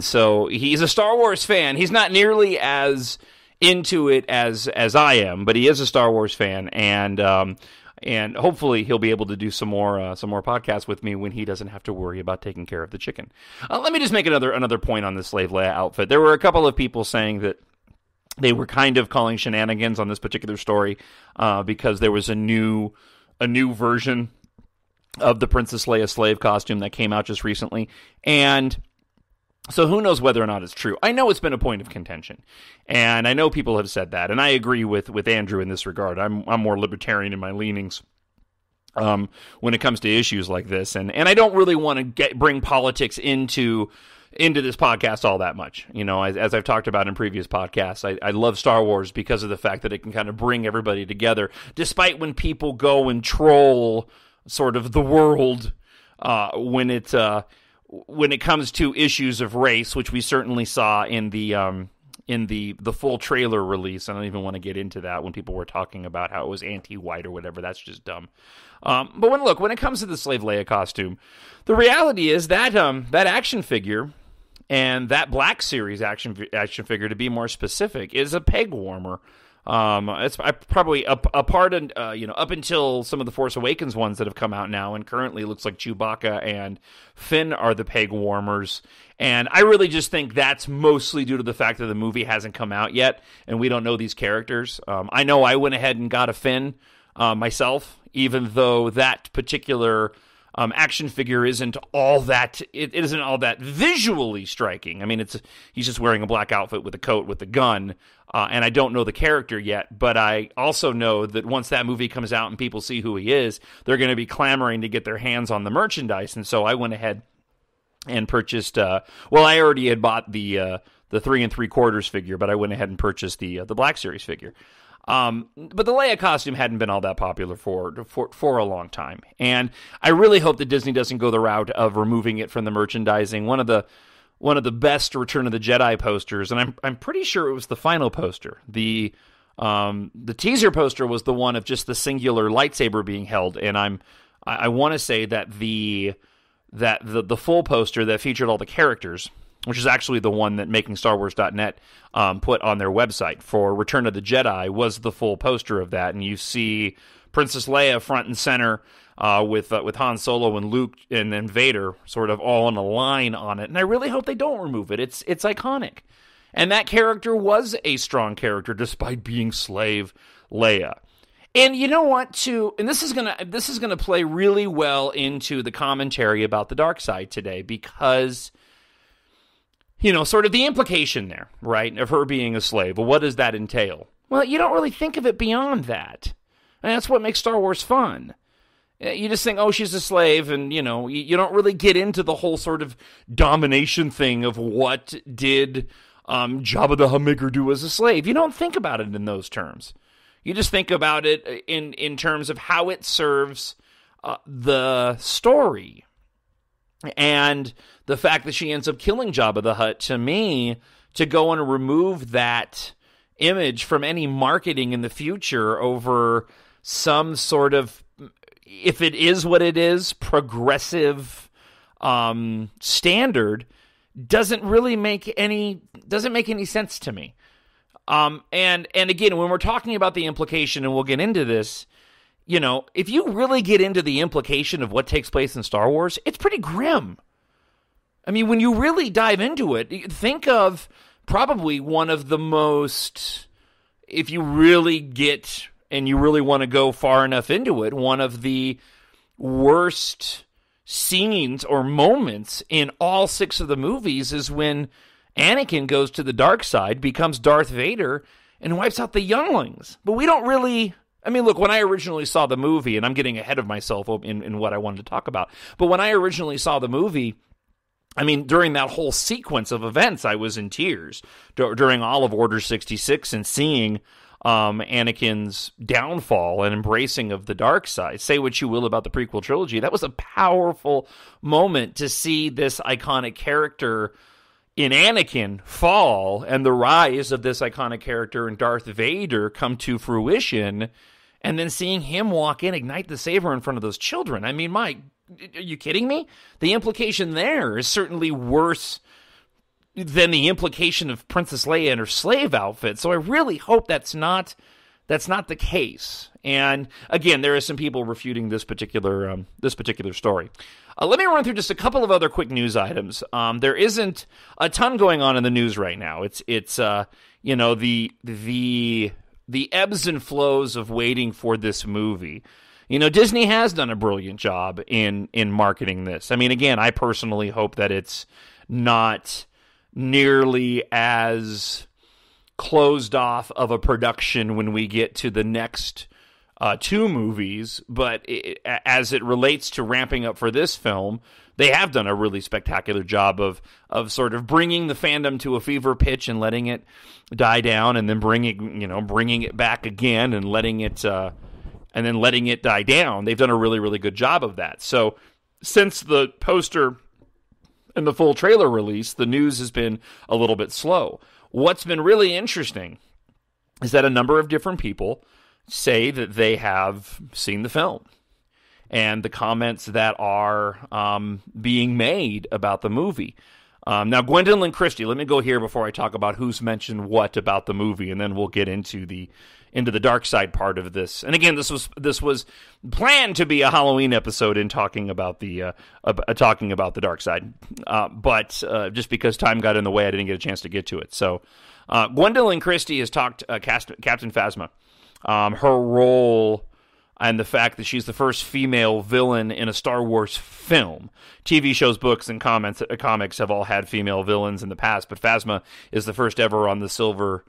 So he's a Star Wars fan. He's not nearly as into it as I am, but he is a Star Wars fan, and hopefully he'll be able to do some more podcasts with me when he doesn't have to worry about taking care of the chicken. Let me just make another point on the Slave Leia outfit. There were a couple of people saying that they were kind of calling shenanigans on this particular story because there was a new version of the Princess Leia slave costume that came out just recently, and so who knows whether or not it's true. I know it's been a point of contention, and I know people have said that, and I agree with Andrew in this regard. I'm more libertarian in my leanings when it comes to issues like this, and I don't really want to bring politics into this podcast all that much. You know, as I've talked about in previous podcasts, I love Star Wars because of the fact that it can kind of bring everybody together, despite when people go and troll sort of the world when it comes to issues of race, which we certainly saw in the full trailer release. I don't even want to get into that when people were talking about how it was anti-white or whatever. That's just dumb. But when it comes to the Slave Leia costume, the reality is that that action figure and that Black Series action figure, to be more specific, is a peg warmer. It's probably a part of, up until some of the Force Awakens ones that have come out now, and currently it looks like Chewbacca and Finn are the peg warmers. And I really just think that's mostly due to the fact that the movie hasn't come out yet, and we don't know these characters. I know I went ahead and got a Finn myself, even though that particular action figure isn't all that visually striking. I mean, he's just wearing a black outfit with a coat with a gun, and I don't know the character yet, but I also know that once that movie comes out and people see who he is, they're going to be clamoring to get their hands on the merchandise, and so I went ahead and purchased, I already had bought the 3 3/4 figure, but I went ahead and purchased the Black Series figure. But the Leia costume hadn't been all that popular for a long time, and I really hope that Disney doesn't go the route of removing it from the merchandising. One of the best Return of the Jedi posters, and I'm pretty sure it was the final poster. The teaser poster was the one of just the singular lightsaber being held, and I want to say that the full poster that featured all the characters, which is actually the one that MakingStarWars.net put on their website for Return of the Jedi, was the full poster of that. And you see Princess Leia front and center with Han Solo and Luke and then Vader sort of all in a line on it. And I really hope they don't remove it. It's iconic. And that character was a strong character despite being Slave Leia. And you know what, too? And this is gonna play really well into the commentary about the dark side today, because sort of the implication there, right, of her being a slave. Well, what does that entail? Well, you don't really think of it beyond that. And that's what makes Star Wars fun. You just think, oh, she's a slave, and, you don't really get into the whole sort of domination thing of what did Jabba the Hutt do as a slave. You don't think about it in those terms. You just think about it in terms of how it serves the story. And the fact that she ends up killing Jabba the Hutt, to me, to go and remove that image from any marketing in the future over some sort of, if it is what it is, progressive standard, doesn't make any sense to me. And again, when we're talking about the implication, and we'll get into this, if you really get into the implication of what takes place in Star Wars, it's pretty grim. I mean, when you really dive into it, think of probably one of the most, if you really get and you really want to go far enough into it, one of the worst scenes or moments in all 6 of the movies is when Anakin goes to the dark side, becomes Darth Vader, and wipes out the younglings. But we don't really... I mean, look, when I originally saw the movie, and I'm getting ahead of myself in what I wanted to talk about, but when I originally saw the movie, I mean, during that whole sequence of events, I was in tears during all of Order 66 and seeing Anakin's downfall and embracing of the dark side. Say what you will about the prequel trilogy, that was a powerful moment to see this iconic character in Anakin fall and the rise of this iconic character in Darth Vader come to fruition, and then seeing him walk in, ignite the saber in front of those children. I mean, Mike, are you kidding me? The implication there is certainly worse then the implication of Princess Leia in her slave outfit. So I really hope that's not the case. And again, there are some people refuting this particular story. Let me run through just a couple of other quick news items. There isn't a ton going on in the news right now. It's the ebbs and flows of waiting for this movie. Disney has done a brilliant job in marketing this. I mean, again, I personally hope that it's not nearly as closed off of a production when we get to the next two movies, but as it relates to ramping up for this film, they have done a really spectacular job of sort of bringing the fandom to a fever pitch and letting it die down, and then bringing it back again and letting it die down. They've done a really, really good job of that. So since the poster and the full trailer release, the news has been a little bit slow. What's been really interesting is that a number of different people say that they have seen the film, and the comments that are being made about the movie. Now, Gwendolyn Christie, let me go here before I talk about who's mentioned what about the movie, and then we'll get into the dark side part of this. And again, this was planned to be a Halloween episode in talking about the dark side, but just because time got in the way, I didn't get a chance to get to it. So, Gwendolyn Christie has talked Captain Phasma, her role, and the fact that she's the first female villain in a Star Wars film. TV shows, books, and comics have all had female villains in the past, but Phasma is the first ever on the silver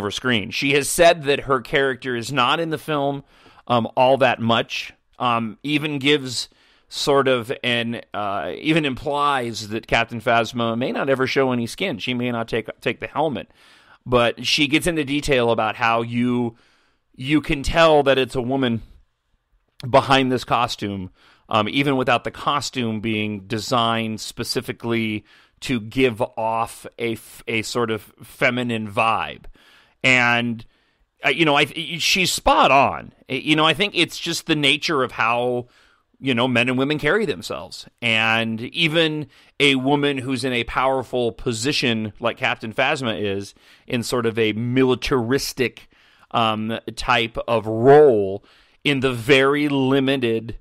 screen. She has said that her character is not in the film all that much. Even gives sort of even implies that Captain Phasma may not ever show any skin. She may not take the helmet, but she gets into detail about how you can tell that it's a woman behind this costume, even without the costume being designed specifically to give off a sort of feminine vibe. And, she's spot on. I think it's just the nature of how, men and women carry themselves. And even a woman who's in a powerful position like Captain Phasma is, in sort of a militaristic type of role, in the very limited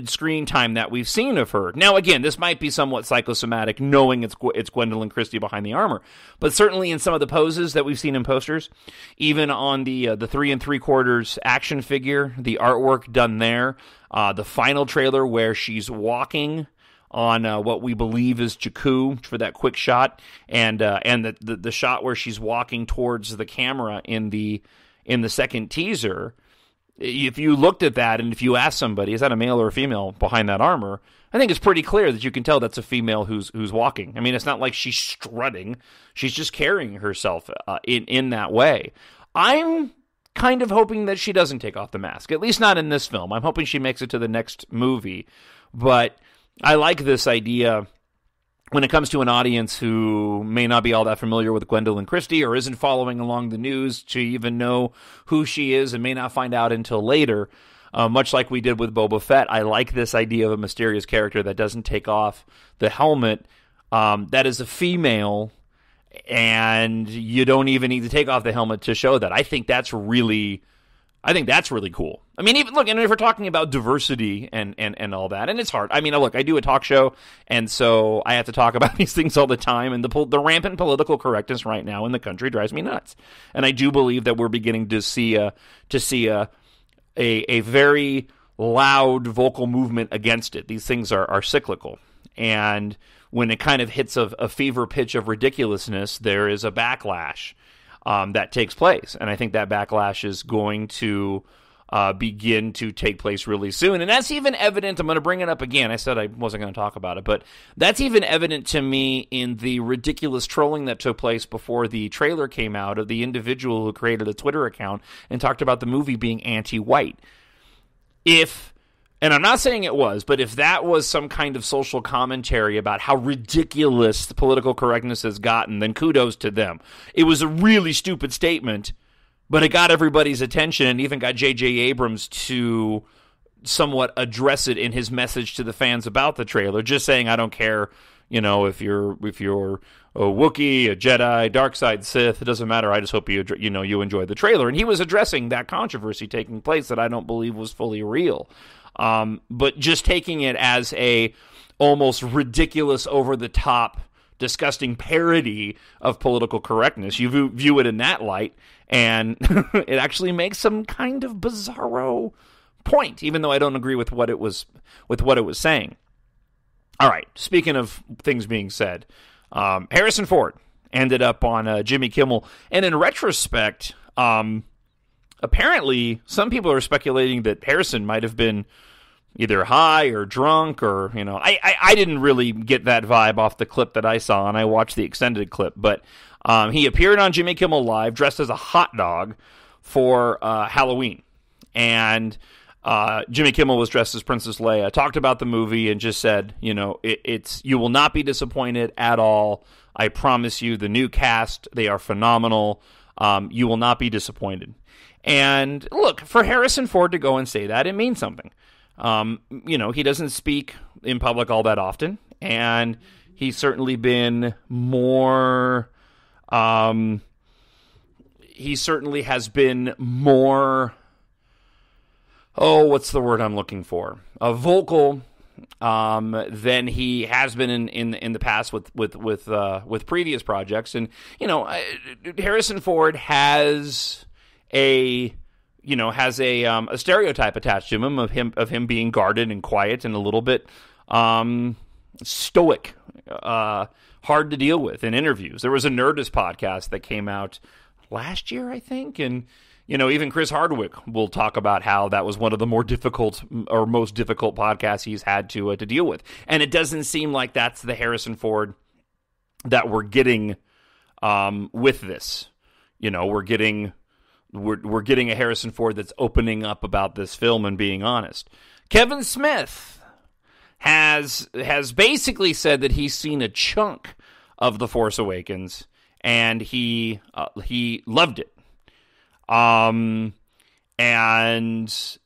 screen time that we've seen of her. Now, again, this might be somewhat psychosomatic, knowing it's Gwendolyn Christie behind the armor, but certainly in some of the poses that we've seen in posters, even on the 3 3/4 action figure, the artwork done there, the final trailer where she's walking on what we believe is Jakku for that quick shot, and the shot where she's walking towards the camera in the second teaser. If you looked at that and if you asked somebody, is that a male or a female behind that armor, I think it's pretty clear that you can tell that's a female who's walking. I mean, it's not like she's strutting. She's just carrying herself in that way. I'm kind of hoping that she doesn't take off the mask, at least not in this film. I'm hoping she makes it to the next movie. But I like this idea when it comes to an audience who may not be all that familiar with Gwendolyn Christie or isn't following along the news to even know who she is and may not find out until later, much like we did with Boba Fett. I like this idea of a mysterious character that doesn't take off the helmet, that is a female, and you don't even need to take off the helmet to show that. I think that's really cool. I mean, even look, and if we're talking about diversity and all that, and it's hard. I mean, look, I do a talk show, and so I have to talk about these things all the time, and the rampant political correctness right now in the country drives me nuts. And I do believe that we're beginning to see a very loud vocal movement against it. These things are cyclical, and when it kind of hits a fever pitch of ridiculousness, there is a backlash that takes place. And I think that backlash is going to begin to take place really soon. And that's even evident, I'm going to bring it up again. I said I wasn't going to talk about it, but that's even evident to me in the ridiculous trolling that took place before the trailer came out of the individual who created a Twitter account and talked about the movie being anti-white. And I'm not saying it was, but if that was some kind of social commentary about how ridiculous the political correctness has gotten, then kudos to them. It was a really stupid statement, but it got everybody's attention and even got J.J. Abrams to somewhat address it in his message to the fans about the trailer, just saying, I don't care, if you're a Wookiee, a Jedi, dark side Sith, it doesn't matter. I just hope you enjoy the trailer. And he was addressing that controversy taking place that I don't believe was fully real. But just taking it as a almost ridiculous, over-the-top, disgusting parody of political correctness. You view it in that light, and it actually makes some kind of bizarro point, even though I don't agree with what it was saying. All right, speaking of things being said, Harrison Ford ended up on Jimmy Kimmel, and in retrospect, apparently some people are speculating that Harrison might have been either high or drunk, or I didn't really get that vibe off the clip that I saw, and I watched the extended clip, but he appeared on Jimmy Kimmel Live dressed as a hot dog for Halloween, and Jimmy Kimmel was dressed as Princess Leia, talked about the movie, and just said, you will not be disappointed at all. I promise you, the new cast, they are phenomenal. You will not be disappointed. And look, for Harrison Ford to go and say that, it means something. He doesn't speak in public all that often, and he's certainly been more, he certainly has been more, what's the word I'm looking for? Vocal, than he has been in the past with previous projects. And, Harrison Ford has a stereotype attached to him of him being guarded and quiet and a little bit stoic, hard to deal with in interviews. There was a Nerdist podcast that came out last year, I think, and even Chris Hardwick will talk about how that was one of the more difficult or most difficult podcasts he's had to deal with. And it doesn't seem like that's the Harrison Ford that we're getting with this. We're getting a Harrison Ford that's opening up about this film and being honest. Kevin Smith has basically said that he's seen a chunk of The Force Awakens and he loved it. And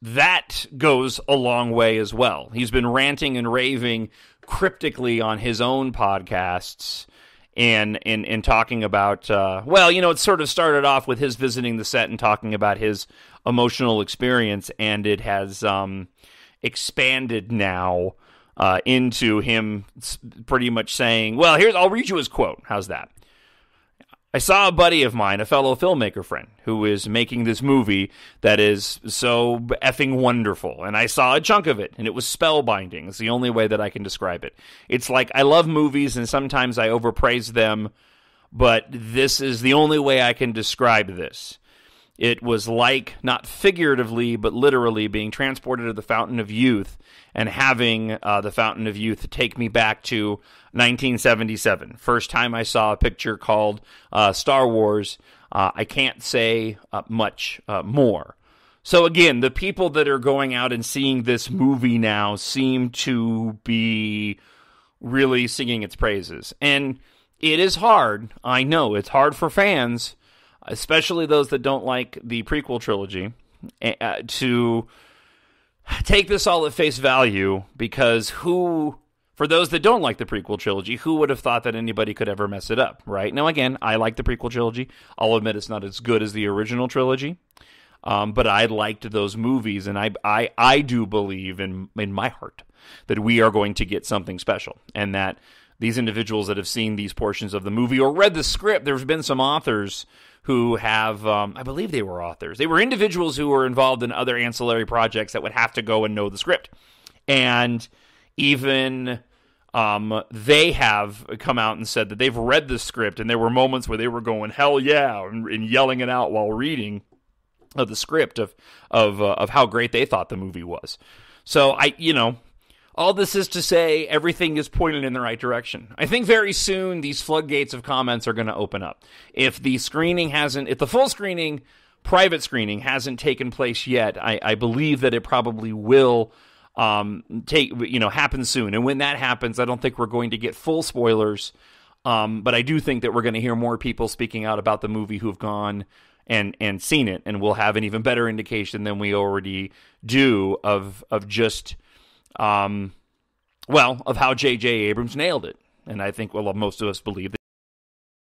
that goes a long way as well. He's been ranting and raving cryptically on his own podcasts in talking about, it sort of started off with his visiting the set and talking about his emotional experience, and it has expanded now into him pretty much saying, I'll read you his quote. How's that? I saw a buddy of mine, a fellow filmmaker friend, who is making this movie that is so effing wonderful. And I saw a chunk of it, and it was spellbinding. It's the only way that I can describe it. It's like, I love movies, and sometimes I overpraise them, but this is the only way I can describe this. It was like, not figuratively, but literally being transported to the Fountain of Youth and having the Fountain of Youth take me back to 1977. First time I saw a picture called Star Wars. I can't say much more. So again, the people that are going out and seeing this movie now seem to be really singing its praises. And it is hard. I know it's hard for fans, especially those that don't like the prequel trilogy, to take this all at face value, because for those that don't like the prequel trilogy, who would have thought that anybody could ever mess it up, right? Now, again, I like the prequel trilogy. I'll admit it's not as good as the original trilogy, but I liked those movies, and I do believe in my heart that we are going to get something special, and that these individuals that have seen these portions of the movie or read the script, there's been some authors who have, I believe they were authors. They were individuals who were involved in other ancillary projects that would have to go and know the script. And even they have come out and said that they've read the script, and there were moments where they were going, hell yeah, and yelling it out while reading the script of how great they thought the movie was. So all this is to say, everything is pointed in the right direction. I think very soon these floodgates of comments are going to open up. If the full screening, private screening hasn't taken place yet, I believe that it probably will happen soon. And when that happens, I don't think we're going to get full spoilers, but I do think that we're going to hear more people speaking out about the movie who've gone and seen it, and we'll have an even better indication than we already do of just of how J.J. Abrams nailed it. And I think, well, most of us believe